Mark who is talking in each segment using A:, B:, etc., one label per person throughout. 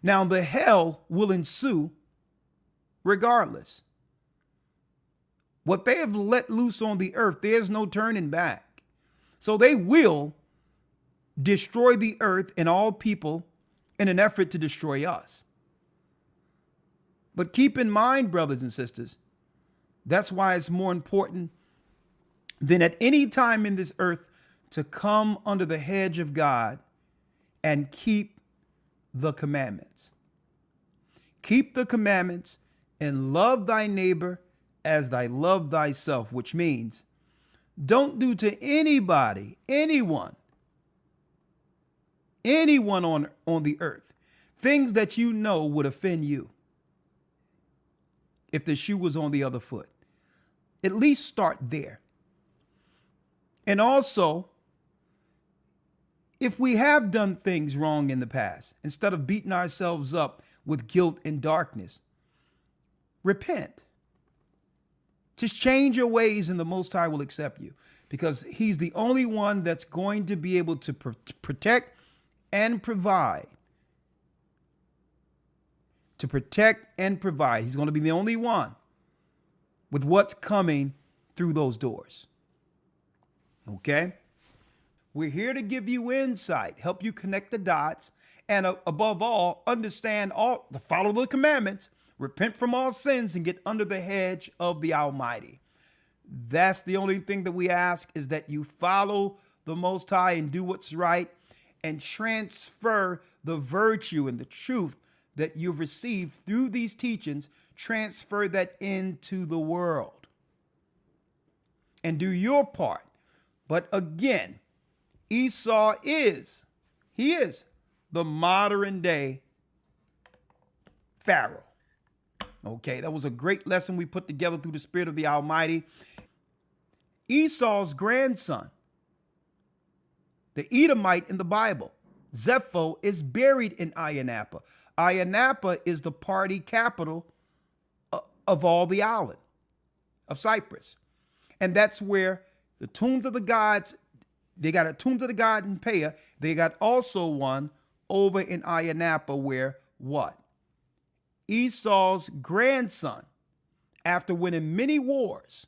A: Now, the hell will ensue regardless. What they have let loose on the earth, there's no turning back. So they will destroy the earth and all people in an effort to destroy us. But keep in mind, brothers and sisters, that's why it's more important than at any time in this earth to come under the hedge of God and keep the commandments. Keep the commandments and love thy neighbor as thy love thyself, which means don't do to anybody, anyone on the earth, things that you know would offend you if the shoe was on the other foot. At least start there. And also, if we have done things wrong in the past, instead of beating ourselves up with guilt and darkness, repent. Just change your ways and the Most High will accept you, because he's the only one that's going to be able to protect and provide. To protect and provide. He's going to be the only one with what's coming through those doors. Okay? We're here to give you insight, help you connect the dots, and above all, understand follow the commandments, repent from all sins, and get under the hedge of the Almighty. That's the only thing that we ask, is that you follow the Most High and do what's right and transfer the virtue and the truth that you've received through these teachings, transfer that into the world and do your part. But again, Esau is the modern day Pharaoh. Okay, that was a great lesson we put together through the Spirit of the Almighty. Esau's grandson, the Edomite in the Bible, Zepho, is buried in Ayia Napa. Ayia Napa is the party capital of all the island of Cyprus. And that's where the tombs of the gods, they got a tomb of the god in Peah. They got also one over in Ayia Napa where what? Esau's grandson, after winning many wars,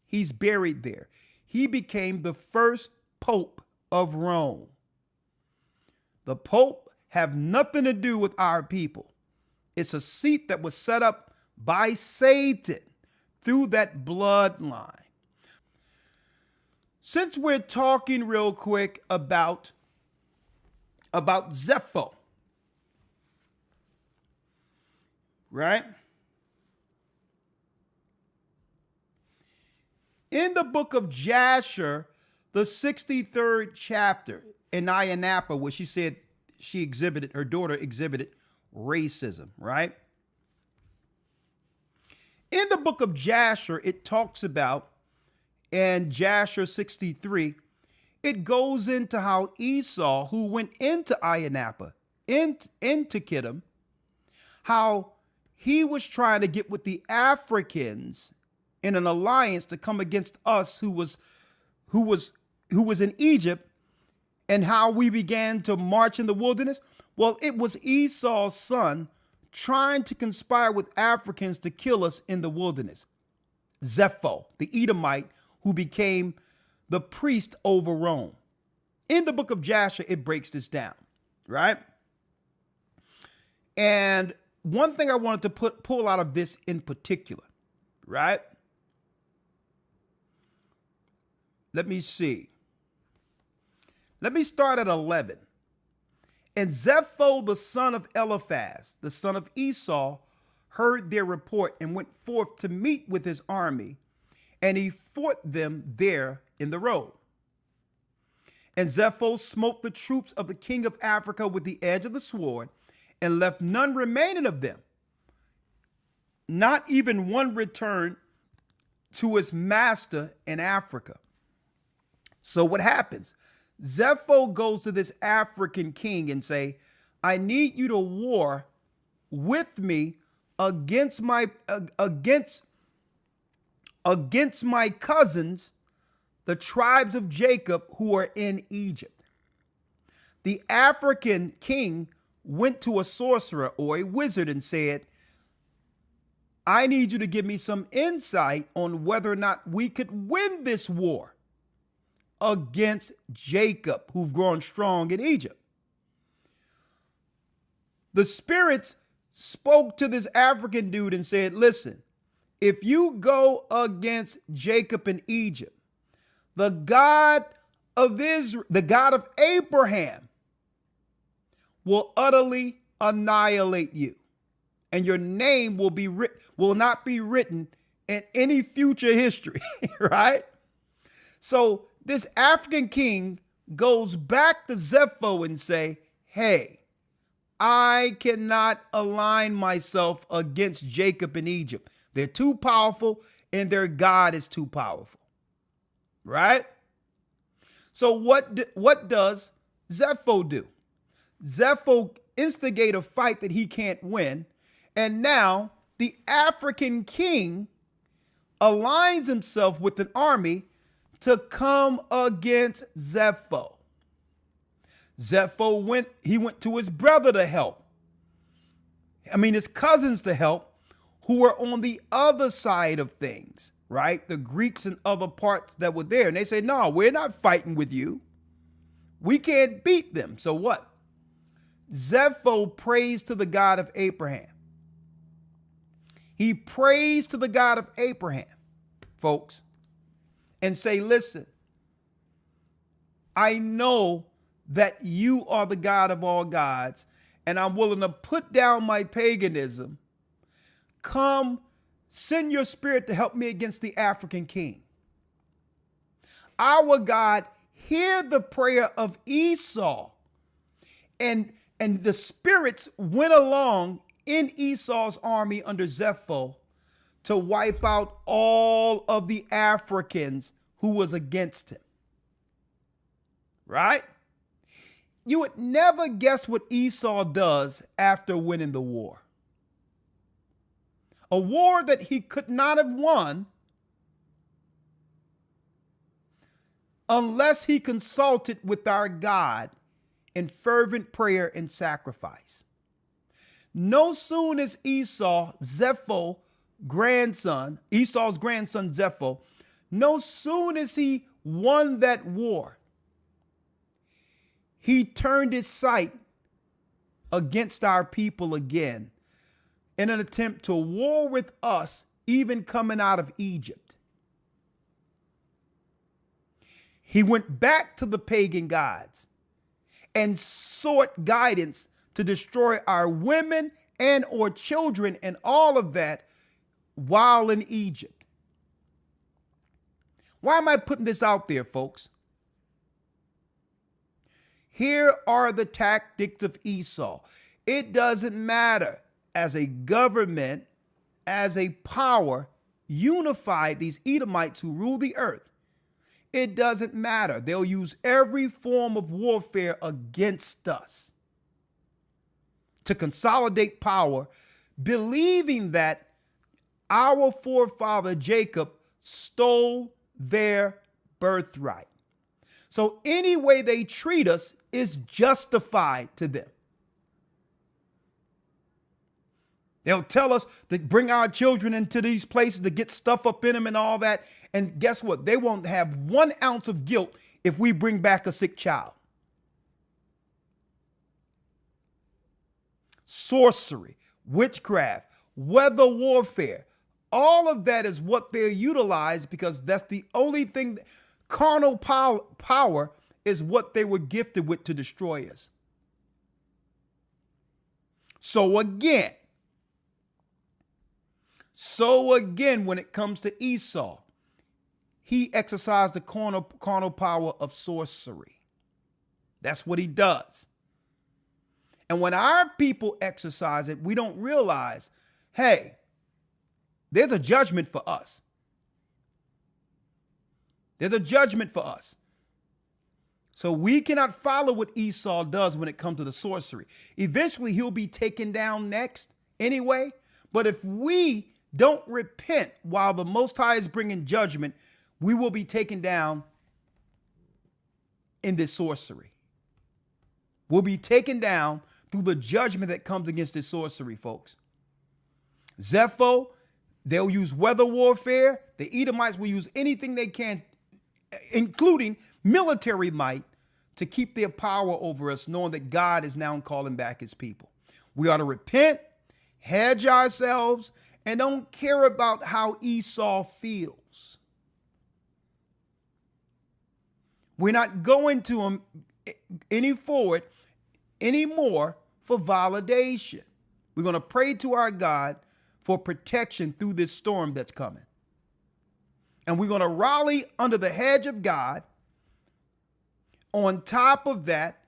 A: he's buried there. He became the first Pope of Rome. The Pope have nothing to do with our people. It's a seat that was set up by Satan through that bloodline. Since we're talking real quick about Zepho, right? In the book of Jasher, the 63rd chapter in Ayia Napa, where she said her daughter exhibited racism, right? In the book of Jasher, it talks about, in Jasher 63, it goes into how Esau, who went into Ayia Napa, into Kittim, how he was trying to get with the Africans in an alliance to come against us who was in Egypt, and how we began to march in the wilderness. Well, it was Esau's son trying to conspire with Africans to kill us in the wilderness. Zepho, the Edomite, who became the priest over Rome. In the book of Jasher, it breaks this down, right? And one thing I wanted to pull out of this in particular, right? Let me see. Let me start at 11. And Zepho, the son of Eliphaz, the son of Esau, heard their report and went forth to meet with his army, and he fought them there in the road. And Zepho smote the troops of the king of Africa with the edge of the sword, and left none remaining of them. Not even one returned to his master in Africa. So what happens? Zepho goes to this African king and say, I need you to war with me against my cousins, the tribes of Jacob who are in Egypt. The African king went to a sorcerer or a wizard and said, I need you to give me some insight on whether or not we could win this war against Jacob, who've grown strong in Egypt. The spirits spoke to this African dude and said, listen, if you go against Jacob in Egypt, the God of Israel, the God of Abraham, will utterly annihilate you, and your name will not be written in any future history, right? So this African king goes back to Zepho and say, hey, I cannot align myself against Jacob in Egypt. They're too powerful and their God is too powerful, right? So what does Zepho do? Zepho instigate a fight that he can't win. And now the African king aligns himself with an army to come against Zepho. Zepho went to his brother to help. His cousins to help, who were on the other side of things, right? The Greeks and other parts that were there. And they say, no, we're not fighting with you. We can't beat them. So what? Zepho prays to the God of Abraham. He prays to the God of Abraham, folks, and say, listen, I know that you are the God of all gods, and I'm willing to put down my paganism. Come, send your spirit to help me against the African king. Our God, hear the prayer of Esau. And the spirits went along in Esau's army under Zepho to wipe out all of the Africans who was against him. Right? You would never guess what Esau does after winning the war. A war that he could not have won unless he consulted with our God in fervent prayer and sacrifice. No sooner as Esau's grandson Zepho, no sooner as he won that war, he turned his sight against our people again in an attempt to war with us, even coming out of Egypt. He went back to the pagan gods and sought guidance to destroy our women and or children and all of that while in Egypt. Why am I putting this out there, folks? Here are the tactics of Esau. It doesn't matter. As a government, as a power, unified these Edomites who rule the earth. It doesn't matter. They'll use every form of warfare against us to consolidate power, believing that our forefather Jacob stole their birthright. So any way they treat us is justified to them. They'll tell us to bring our children into these places to get stuff up in them and all that. And guess what? They won't have 1 ounce of guilt if we bring back a sick child. Sorcery, witchcraft, weather warfare, all of that is what they're utilized because that's the only thing. Carnal power is what they were gifted with to destroy us. So again, when it comes to Esau, he exercised the carnal power of sorcery. That's what he does. And when our people exercise it, we don't realize, hey, there's a judgment for us. There's a judgment for us. So we cannot follow what Esau does when it comes to the sorcery. Eventually, he'll be taken down next anyway. But if we don't repent while the Most High is bringing judgment, we will be taken down in this sorcery. We'll be taken down through the judgment that comes against this sorcery, folks. Zepho, they'll use weather warfare. The Edomites will use anything they can, including military might, to keep their power over us, knowing that God is now calling back his people. We ought to repent, hedge ourselves, and don't care about how Esau feels. We're not going to him anymore for validation. We're going to pray to our God for protection through this storm that's coming. And we're going to rally under the hedge of God. On top of that,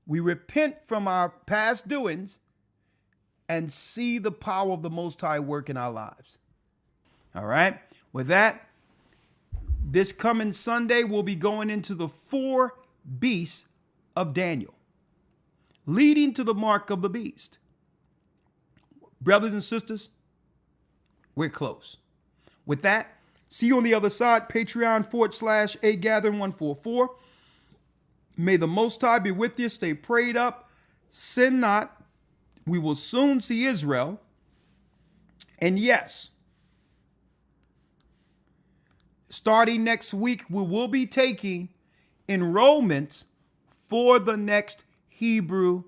A: we repent from our past doings and see the power of the Most High work in our lives. All right. With that, this coming Sunday, we'll be going into the 4 beasts of Daniel, leading to the mark of the beast. Brothers and sisters, we're close. With that, see you on the other side. Patreon.com/agathering144. May the Most High be with you. Stay prayed up. Sin not. We will soon see Israel. And yes, starting next week, we will be taking enrollments for the next Hebrew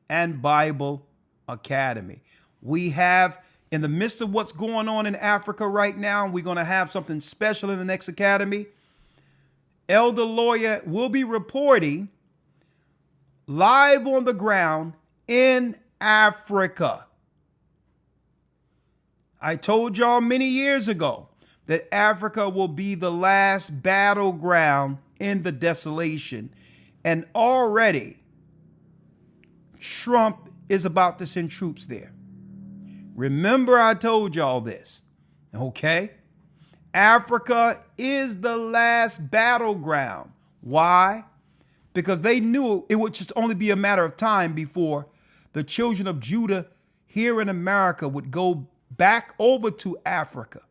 A: and Bible Academy. We have, in the midst of what's going on in Africa right now, we're going to have something special in the next academy. Elder Lawyer will be reporting live on the ground in Africa. I told y'all many years ago that Africa will be the last battleground in the desolation. And already Trump is about to send troops there. Remember, I told y'all this, okay? Africa is the last battleground. Why? Because they knew it would just only be a matter of time before the children of Judah here in America would go back over to Africa,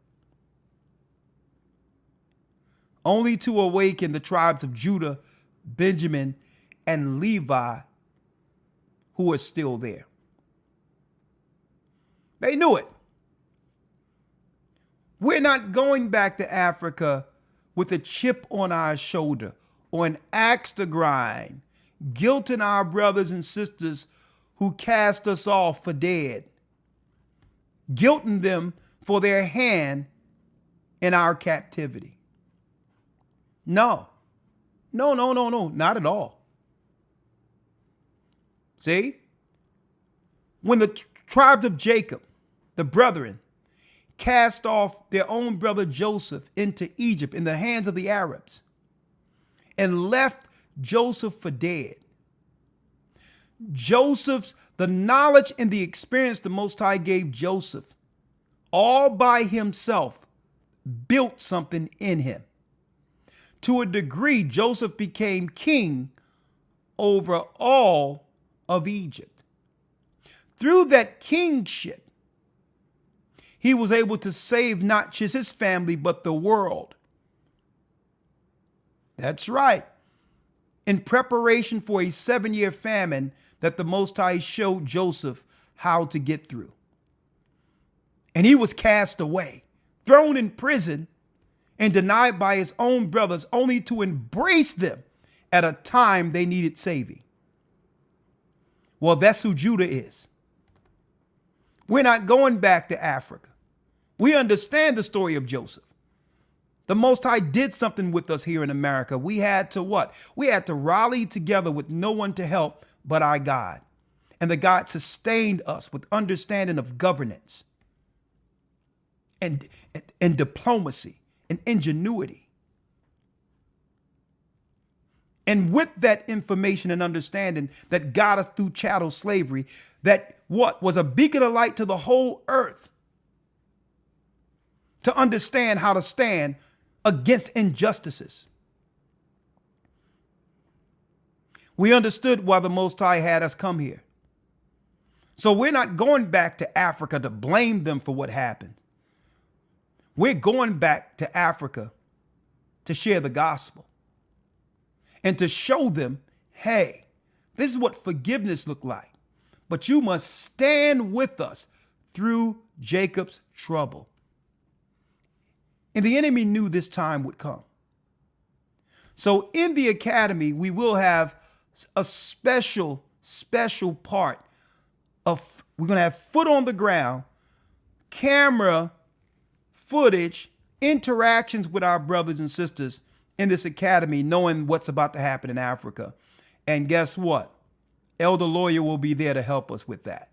A: only to awaken the tribes of Judah, Benjamin, and Levi, who are still there. They knew it. We're not going back to Africa with a chip on our shoulder or an axe to grind, guilting our brothers and sisters who cast us off for dead, guilting them for their hand in our captivity. No, not at all. See, when the tribes of Jacob, the brethren, cast off their own brother Joseph into Egypt in the hands of the Arabs and left Joseph for dead, the knowledge and the experience the Most High gave Joseph all by himself built something in him. To a degree, Joseph became king over all of Egypt. Through that kingship, he was able to save not just his family, but the world. That's right. In preparation for a 7-year famine that the Most High showed Joseph how to get through. And he was cast away, thrown in prison, and denied by his own brothers, only to embrace them at a time they needed saving. Well, that's who Judah is. We're not going back to Africa. We understand the story of Joseph. The Most High did something with us here in America. We had to what? We had to rally together with no one to help but our God. And the God sustained us with understanding of governance and diplomacy and ingenuity. And with that information and understanding that got us through chattel slavery, that what was a beacon of light to the whole earth to understand how to stand against injustices. We understood why the Most High had us come here. So we're not going back to Africa to blame them for what happened. We're going back to Africa to share the gospel and to show them, hey, this is what forgiveness looked like. but you must stand with us through Jacob's trouble. And the enemy knew this time would come. So in the academy, we will have a special part of, we're going to have foot on the ground, camera footage, interactions with our brothers and sisters in this academy, knowing what's about to happen in Africa. And guess what? Elder Lawyer will be there to help us with that.